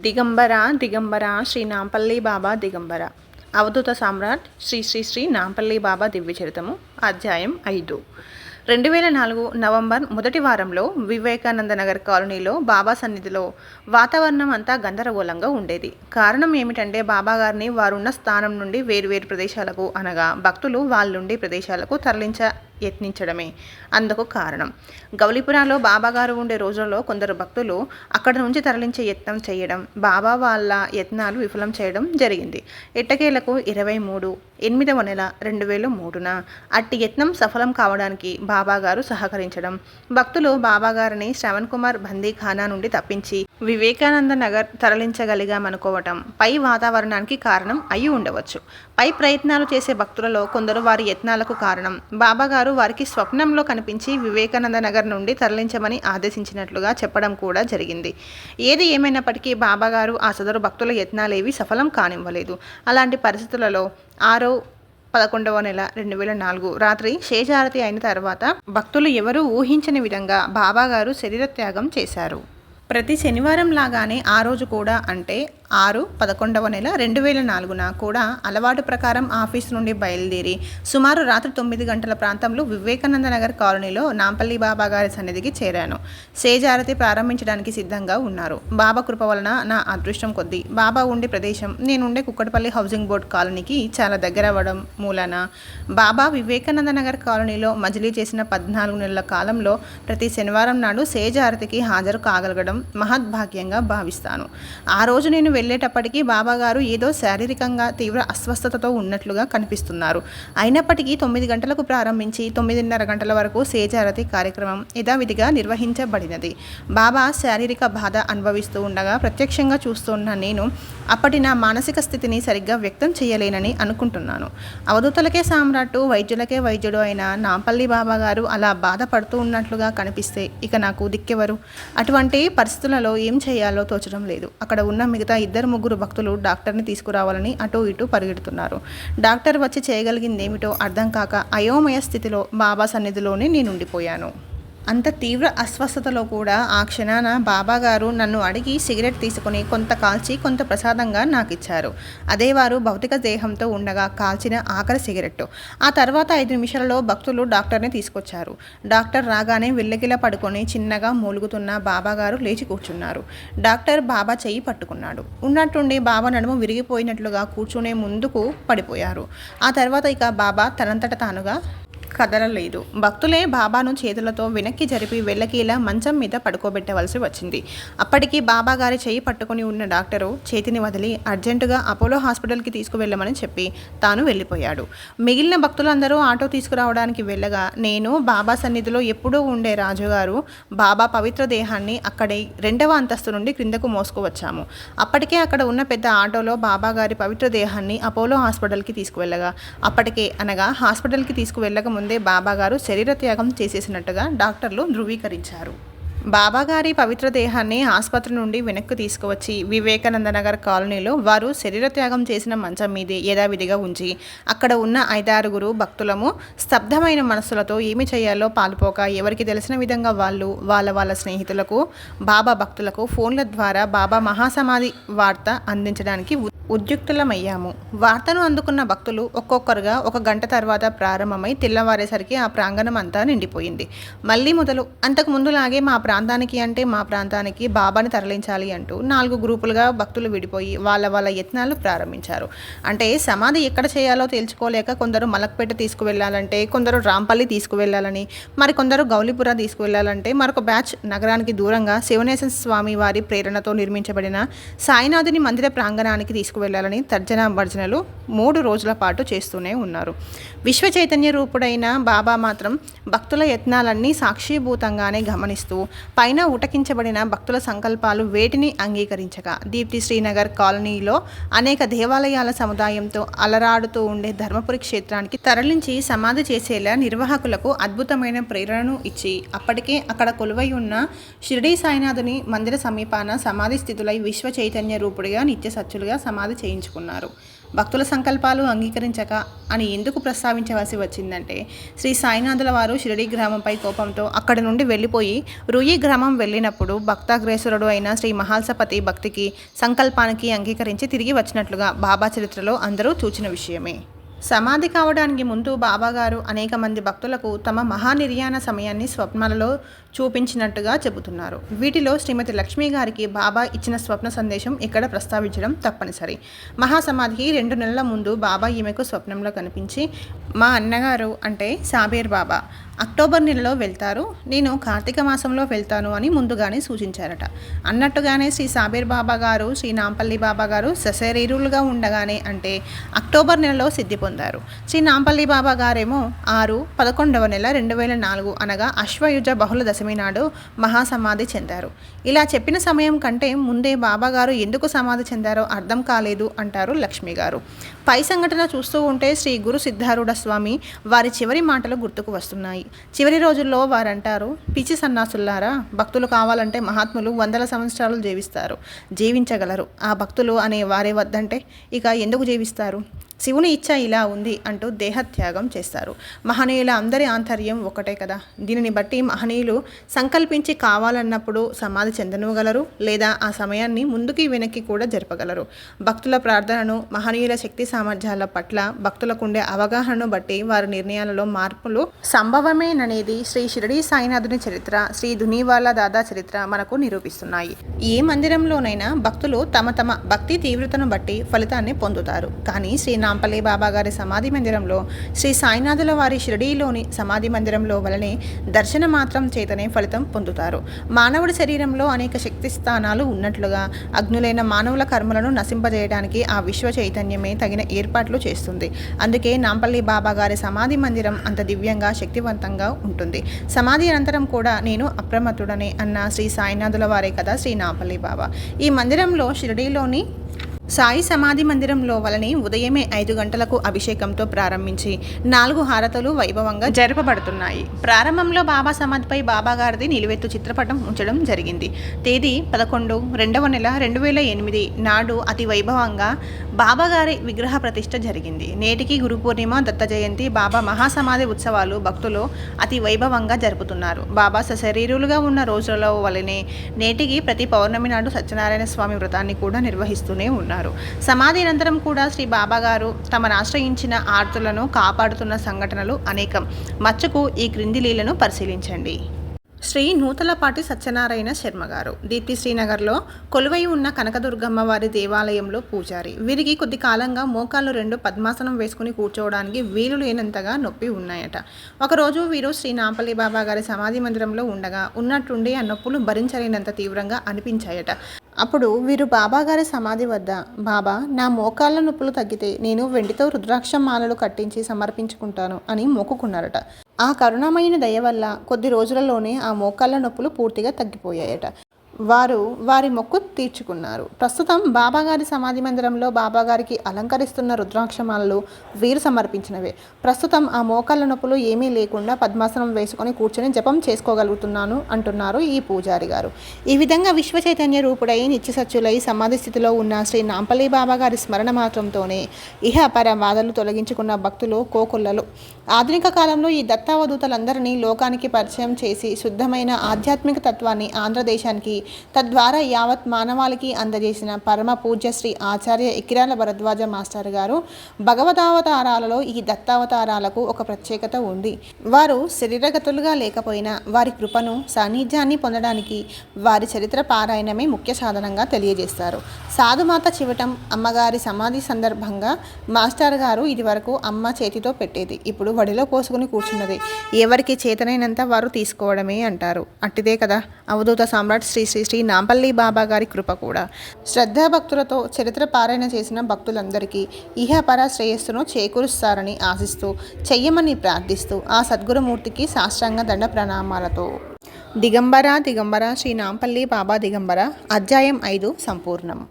దిగంబర దిగంబర శ్రీ నాంపల్లి బాబా దిగంబర అవధూత సామ్రాట్ శ్రీ శ్రీ శ్రీ నాంపల్లి బాబా దివ్యచరితము అధ్యాయం 5 2004 నవంబర్ మొదటి వారంలో వివేకానంద నగర్ కాలనీలో బాబా సన్నిధిలో వాతావరణం అంతా గందరగోళంగా ఉండేది. కారణం ఏమిటంటే బాబా గారిని వారున్న స్థానం నుండి వేరువేరు ప్రదేశాలకు అనగా భక్తులు వాళ్ళుండే ప్రదేశాలకు యత్నించడమే అందుకు కారణం. గౌలీపురాలో బాబాగారు ఉండే రోజుల్లో కొందరు భక్తులు అక్కడి నుంచి తరలించే యత్నం చేయడం, బాబా వాళ్ళ యత్నాలు విఫలం చేయడం జరిగింది. ఎట్టకేలకు 23/8 2003న అట్టి యత్నం సఫలం కావడానికి బాబాగారు సహకరించడం, భక్తులు బాబాగారిని శ్రవణ్ కుమార్ బందీఖానా నుండి తప్పించి వివేకానంద నగర్ తరలించగలిగామనుకోవటం పై వాతావరణానికి కారణం అయి ఉండవచ్చు. పై ప్రయత్నాలు చేసే భక్తులలో కొందరు వారి యత్నాలకు కారణం. బాబాగారు వారికి స్వప్నంలో కనిపించి వివేకానంద నగర్ నుండి తరలించమని ఆదేశించినట్లుగా చెప్పడం కూడా జరిగింది. ఏది ఏమైనప్పటికీ బాబాగారు ఆ సదరు భక్తుల యత్నాలేవి సఫలం కానివ్వలేదు. అలాంటి పరిస్థితులలో 6/11 2004 రాత్రి శేషారతి అయిన తర్వాత భక్తులు ఎవరూ ఊహించని విధంగా బాబాగారు శరీరత్యాగం చేశారు. ప్రతి శనివారం లాగానే ఆ రోజు కూడా అంటే 6/11/2004న కూడా అలవాటు ప్రకారం ఆఫీస్ నుండి బయలుదేరి సుమారు రాత్రి 9 గంటల ప్రాంతంలో వివేకానంద నగర్ కాలనీలో నాంపల్లి బాబా గారి సన్నిధికి చేరాను. శేషారతి ప్రారంభించడానికి సిద్ధంగా ఉన్నారు. బాబా కృప వలన నా అదృష్టం కొద్దీ బాబా ఉండే ప్రదేశం నేనుండే కుక్కటపల్లి హౌసింగ్ బోర్డ్ కాలనీకి చాలా దగ్గర అవ్వడం మూలన బాబా వివేకానంద నగర్ కాలనీలో మజిలీ చేసిన 14 నెలల కాలంలో ప్రతి శనివారం నాడు శేషారతికి హాజరు కాగలగడం మహద్భాగ్యంగా భావిస్తాను. ఆ రోజు నేను వెళ్ళేటప్పటికీ బాబాగారు ఏదో శారీరకంగా తీవ్ర అస్వస్థతతో ఉన్నట్లుగా కనిపిస్తున్నారు. అయినప్పటికీ 9 గంటలకు ప్రారంభించి 9:30 గంటల వరకు శేషారతి కార్యక్రమం యథావిధిగా నిర్వహించబడినది. బాబా శారీరక బాధ అనుభవిస్తూ ఉండగా ప్రత్యక్షంగా చూస్తున్న నేను అప్పటి నా మానసిక స్థితిని సరిగ్గా వ్యక్తం చేయలేనని అనుకుంటున్నాను. అవధూతలకే సామ్రాట్టు, వైద్యులకే వైద్యుడు అయిన నాంపల్లి బాబా గారు అలా బాధపడుతూ ఉన్నట్లుగా కనిపిస్తే ఇక నాకు దిక్కెవరు? అటువంటి పరిస్థితులలో ఏం చేయాలో తోచడం లేదు. అక్కడ ఉన్న మిగతా 2-3 భక్తులు డాక్టర్ని తీసుకురావాలని అటూ ఇటూ పరిగెడుతున్నారు. డాక్టర్ వచ్చి చేయగలిగిందేమిటో అర్థం కాక అయోమయ స్థితిలో బాబా సన్నిధిలోనే నేనుండిపోయాను. అంత తీవ్ర అస్వస్థతలో కూడా ఆ క్షణాన బాబాగారు నన్ను అడిగి సిగరెట్ తీసుకుని కొంత కాల్చి కొంత ప్రసాదంగా నాకు ఇచ్చారు. అదే వారు భౌతిక దేహంతో ఉండగా కాల్చిన ఆఖరి సిగరెట్టు. ఆ తర్వాత 5 నిమిషాలలో భక్తులు డాక్టర్ని తీసుకొచ్చారు. డాక్టర్ రాగానే వెల్లకిలా పడుకొని చిన్నగా మూలుగుతున్న బాబాగారు లేచి కూర్చున్నారు. డాక్టర్ బాబా చెయ్యి పట్టుకున్నాడు. ఉన్నట్టుండి బాబా నడుము విరిగిపోయినట్లుగా కూర్చునే ముందుకు పడిపోయారు. ఆ తర్వాత ఇక బాబా తనంతట తానుగా కదలలేదు. భక్తులే బాబాను చేతులతో వెనక్కి జరిపి వెళ్ళకీలా మంచం మీద పడుకోబెట్టవలసి వచ్చింది. అప్పటికి బాబా గారి చేయి పట్టుకుని ఉన్న డాక్టరు చేతిని వదిలి అర్జెంటుగా అపోలో హాస్పిటల్కి తీసుకువెళ్ళమని చెప్పి తాను వెళ్ళిపోయాడు. మిగిలిన భక్తులందరూ ఆటో తీసుకురావడానికి వెళ్ళగా నేను బాబా సన్నిధిలో ఎప్పుడూ ఉండే రాజుగారు బాబా పవిత్ర దేహాన్ని అక్కడే 2వ అంతస్తు నుండి క్రిందకు మోసుకువచ్చాము. అప్పటికే అక్కడ ఉన్న పెద్ద ఆటోలో బాబా గారి పవిత్ర దేహాన్ని అపోలో హాస్పిటల్కి తీసుకువెళ్ళగా అప్పటికే అనగా హాస్పిటల్కి తీసుకువెళ్ళక ముందే బాబాగారు శరీరత్యాగం చేసేసినట్టుగా డాక్టర్లు ధృవీకరించారు. బాబాగారి పవిత్ర దేహాన్ని ఆసుపత్రి నుండి వెనక్కి తీసుకువచ్చి వివేకానంద నగర్ కాలనీలో వారు శరీరత్యాగం చేసిన మంచం మీదే యథావిధిగా ఉంచి అక్కడ ఉన్న 5-6 భక్తులము స్తబ్దమైన మనస్సులతో ఏమి చేయాలో పాలుపోక ఎవరికి తెలిసిన విధంగా వాళ్ళు వాళ్ళ స్నేహితులకు బాబా భక్తులకు ఫోన్ల ద్వారా బాబా మహాసమాధి వార్త అందించడానికి ఉద్యుక్తులమయ్యాము. వార్తను అందుకున్న భక్తులు ఒక్కొక్కరుగా 1 గంట తర్వాత ప్రారంభమై తెల్లవారేసరికి ఆ ప్రాంగణం అంతా నిండిపోయింది. మళ్ళీ మొదలు. అంతకు ముందులాగే మా ప్రాంతానికి బాబాని తరలించాలి అంటూ 4 గ్రూపులుగా భక్తులు విడిపోయి వాళ్ళ యత్నాలు ప్రారంభించారు. అంటే సమాధి ఎక్కడ చేయాలో తేల్చుకోలేక కొందరు మలక్పేట తీసుకువెళ్ళాలంటే, కొందరు రాంపల్లి తీసుకువెళ్ళాలని, మరికొందరు గౌలీపుర తీసుకువెళ్ళాలంటే, మరొక బ్యాచ్ నగరానికి దూరంగా శివనేశ స్వామి వారి ప్రేరణతో నిర్మించబడిన సాయినాథుని మందిర ప్రాంగణానికి తీసుకువెళ్ళాలని తర్జనా భర్జనలు 3 రోజుల పాటు చేస్తూనే ఉన్నారు. విశ్వ చైతన్య రూపుడైన బాబా మాత్రం భక్తుల యత్నాలన్నీ సాక్షిభూతంగానే గమనిస్తూ పైన ఉటకించబడిన భక్తుల సంకల్పాలు వేటిని అంగీకరించక దీప్తి శ్రీనగర్ కాలనీలో అనేక దేవాలయాల సముదాయంతో అలరాడుతూ ఉండే ధర్మపురి క్షేత్రానికి తరలించి సమాధి చేసేలా నిర్వాహకులకు అద్భుతమైన ప్రేరణను ఇచ్చి అప్పటికే అక్కడ కొలువై ఉన్న షిరిడీ సాయినాథుని మందిర సమీపాన సమాధి స్థితులై విశ్వ చైతన్య రూపుడిగా నిత్య సత్యులుగా సమాధి సమాధి చేయించుకున్నారు. భక్తుల సంకల్పాలు అంగీకరించక అని ఎందుకు ప్రస్తావించవలసి వచ్చిందంటే, శ్రీ సాయినాథుల వారు షిరిడి గ్రామంపై కోపంతో అక్కడి నుండి వెళ్ళిపోయి రుయి గ్రామం వెళ్ళినప్పుడు భక్తాగ్రేసురుడు అయిన శ్రీ మహాల్సపతి భక్తికి సంకల్పానికి అంగీకరించి తిరిగి వచ్చినట్లుగా బాబా చరిత్రలో అందరూ చూచిన విషయమే. సమాధి కావడానికి ముందు బాబాగారు అనేక మంది భక్తులకు తమ మహానిర్యాణ సమయాన్ని స్వప్నాలలో చూపించినట్టుగా చెబుతున్నారు. వీటిలో శ్రీమతి లక్ష్మీ గారికి బాబా ఇచ్చిన స్వప్న సందేశం ఇక్కడ ప్రస్తావించడం తప్పనిసరి. మహాసమాధికి 2 నెలల ముందు బాబా ఈమెకు స్వప్నంలో కనిపించి, మా అన్నగారు అంటే సాబేర్ బాబా అక్టోబర్ నెలలో వెళ్తారు, నేను కార్తీక మాసంలో వెళ్తాను అని ముందుగానే సూచించారట. అన్నట్టుగానే శ్రీ సాబేర్ బాబా గారు శ్రీ నాంపల్లి బాబా గారు సశరీరులుగా ఉండగానే అంటే అక్టోబర్ నెలలో సిద్ధి పొందారు. శ్రీ నాంపల్లి బాబా గారేమో 6/11 నెల 2004 అనగా అశ్వయుజ బహుళ దశమి నాడు మహాసమాధి చెందారు. ఇలా చెప్పిన సమయం కంటే ముందే బాబా గారు ఎందుకు సమాధి చెందారో అర్థం కాలేదు అంటారు లక్ష్మి గారు. పై సంఘటన చూస్తూ ఉంటే శ్రీ గురు సిద్ధారూఢ స్వామి వారి చివరి మాటలు గుర్తుకు వస్తున్నాయి. చివరి రోజుల్లో వారంటారు, పిచ్చి సన్నాసుల్లారా, భక్తులు కావాలంటే మహాత్ములు 100 సంవత్సరాలు జీవించగలరు. ఆ భక్తులు అనే వారే వద్దంటే ఇక ఎందుకు జీవిస్తారు? శివుని ఇచ్చ ఇలా ఉంది అంటూ దేహత్యాగం చేస్తారు. మహనీయుల అందరి ఆంతర్యం ఒకటే కదా. దీనిని బట్టి మహనీయులు సంకల్పించి కావాలన్నప్పుడు సమాధి చెందనగలరు, లేదా ఆ సమయాన్ని ముందుకి వెనక్కి కూడా జరపగలరు. భక్తుల ప్రార్థనను, మహనీయుల శక్తి సామర్థ్యాల పట్ల భక్తులకుండే అవగాహనను బట్టి వారి నిర్ణయాలలో మార్పులు సంభవమేననేది శ్రీ షిరిడి సాయినాథుని చరిత్ర, శ్రీ ధునీవాలా దాదా చరిత్ర మనకు నిరూపిస్తున్నాయి. ఏ మందిరంలోనైనా భక్తులు తమ తమ భక్తి తీవ్రతను బట్టి ఫలితాన్ని పొందుతారు. కానీ శ్రీ నాంపల్లి బాబా గారి సమాధి మందిరంలో, శ్రీ సాయినాథుల వారి షిరిడీలోని సమాధి మందిరంలో వలనే దర్శన మాత్రం చేతనే ఫలితం పొందుతారు. మానవుడి శరీరంలో అనేక శక్తి స్థానాలు ఉన్నట్లుగా అగ్నులైన మానవుల కర్మలను నశింపజేయడానికి ఆ విశ్వ చైతన్యమే తగిన ఏర్పాట్లు చేస్తుంది. అందుకే నాంపల్లి బాబా గారి సమాధి మందిరం అంత దివ్యంగా శక్తివంతంగా ఉంటుంది. సమాధి అనంతరం కూడా నేను అప్రమత్తుడనే అన్న శ్రీ సాయినాథుల వారే కదా శ్రీ నాంపల్లి బాబా. ఈ మందిరంలో షిరిడీలోని సాయి సమాధి మందిరంలో వలనే ఉదయమే 5 గంటలకు అభిషేకంతో ప్రారంభించి 4 హారతులు వైభవంగా జరపబడుతున్నాయి. ప్రారంభంలో బాబా సమాధిపై బాబా గారిది నిలువెత్తు చిత్రపటం ఉంచడం జరిగింది. తేదీ 11/2 నెల 2008 నాడు అతి వైభవంగా బాబా గారి విగ్రహ ప్రతిష్ఠ జరిగింది. నేటికి గురు పూర్ణిమ, దత్త జయంతి, బాబా మహాసమాధి ఉత్సవాలు భక్తులు అతి వైభవంగా జరుపుతున్నారు. బాబా సశరీరులుగా ఉన్న రోజులలో వలనే నేటికి ప్రతి పౌర్ణమి నాడు సత్యనారాయణ స్వామి వ్రతాన్ని కూడా నిర్వహిస్తూనే ఉన్నారు. సమాధి అనంతరం కూడా శ్రీ బాబా గారు తమను ఆశ్రయించిన ఆర్తులను కాపాడుతున్న సంఘటనలు అనేకం. మచ్చుకు ఈ క్రింది లీలను పరిశీలించండి. శ్రీ నూతలపాటి సత్యనారాయణ శర్మ గారు దీప్తి శ్రీనగర్లో కొలువై ఉన్న కనకదుర్గమ్మ వారి దేవాలయంలో పూజారి. వీరికి కొద్ది కాలంగా మోకాళ్ళు 2 పద్మాసనం వేసుకుని కూర్చోవడానికి వీలు లేనంతగా నొప్పి ఉన్నాయట. ఒకరోజు వీరు శ్రీ నాంపల్లి బాబా గారి సమాధి మందిరంలో ఉండగా ఉన్నట్టుండి ఆ నొప్పులు భరించలేనంత తీవ్రంగా అనిపించాయట. అప్పుడు వీరు బాబాగారి సమాధి వద్ద, బాబా, నా మోకాళ్ళ నొప్పులు తగ్గితే నేను వెండితో రుద్రాక్ష మాలలు కట్టించి సమర్పించుకుంటాను అని మొక్కుకున్నారట. ఆ కరుణమైన దయ వల్ల కొద్ది రోజులలోనే ఆ మోకాళ్ళ నొప్పులు పూర్తిగా తగ్గిపోయాయట. వారు వారి మొక్కు తీర్చుకున్నారు. ప్రస్తుతం బాబాగారి సమాధి మందిరంలో బాబాగారికి అలంకరిస్తున్న రుద్రాక్షమాలలు వీరు సమర్పించినవే. ప్రస్తుతం ఆ మోకాళ్ళ నొప్పులు ఏమీ లేకుండా పద్మాసనం వేసుకొని కూర్చొని జపం చేసుకోగలుగుతున్నాను అంటున్నారు ఈ పూజారి గారు. ఈ విధంగా విశ్వ చైతన్య రూపుడై నిత్యసత్యులై సమాధి స్థితిలో ఉన్న శ్రీ నాంపల్లి బాబాగారి స్మరణ మాత్రంతోనే ఇహ పర బాధలు తొలగించుకున్న భక్తులు కోకొల్లలు. ఆధునిక కాలంలో ఈ దత్తావధూతలందరినీ లోకానికి పరిచయం చేసి శుద్ధమైన ఆధ్యాత్మిక తత్వాన్ని ఆంధ్రదేశానికి, తద్వారా యావత్ మానవాళికి అందజేసిన పరమ పూజ్య శ్రీ ఆచార్య ఎకిరాల భరద్వాజ మాస్టర్ గారు భగవతావతారాలలో ఈ దత్తావతారాలకు ఒక ప్రత్యేకత ఉంది. వారు శరీరగతులుగా లేకపోయినా వారి కృపను, సాన్నిధ్యాన్ని పొందడానికి వారి చరిత్ర పారాయణమే ముఖ్య సాధనంగా తెలియజేస్తారు. సాధుమాత చివటం అమ్మగారి సమాధి సందర్భంగా మాస్టర్ గారు ఇదివరకు అమ్మ చేతితో పెట్టేది, ఇప్పుడు వడిలో పోసుకుని కూర్చున్నది. ఎవరికి చేతనైనంత వారు తీసుకోవడమే అంటారు. అట్టిదే కదా అవధూత సామ్రాట్ శ్రీ శ్రీ శ్రీ నాంపల్లి బాబా గారి కృప కూడా. శ్రద్ధాభక్తులతో చరిత్ర పారాయణ చేసిన భక్తులందరికీ ఇహపర శ్రేయస్సును చేకూరుస్తారని ఆశిస్తూ, చెయ్యమని ప్రార్థిస్తూ ఆ సద్గురుమూర్తికి సాష్టాంగ దండ ప్రణామాలతో దిగంబర దిగంబర శ్రీ నాంపల్లి బాబా దిగంబర అధ్యాయం 5 సంపూర్ణం.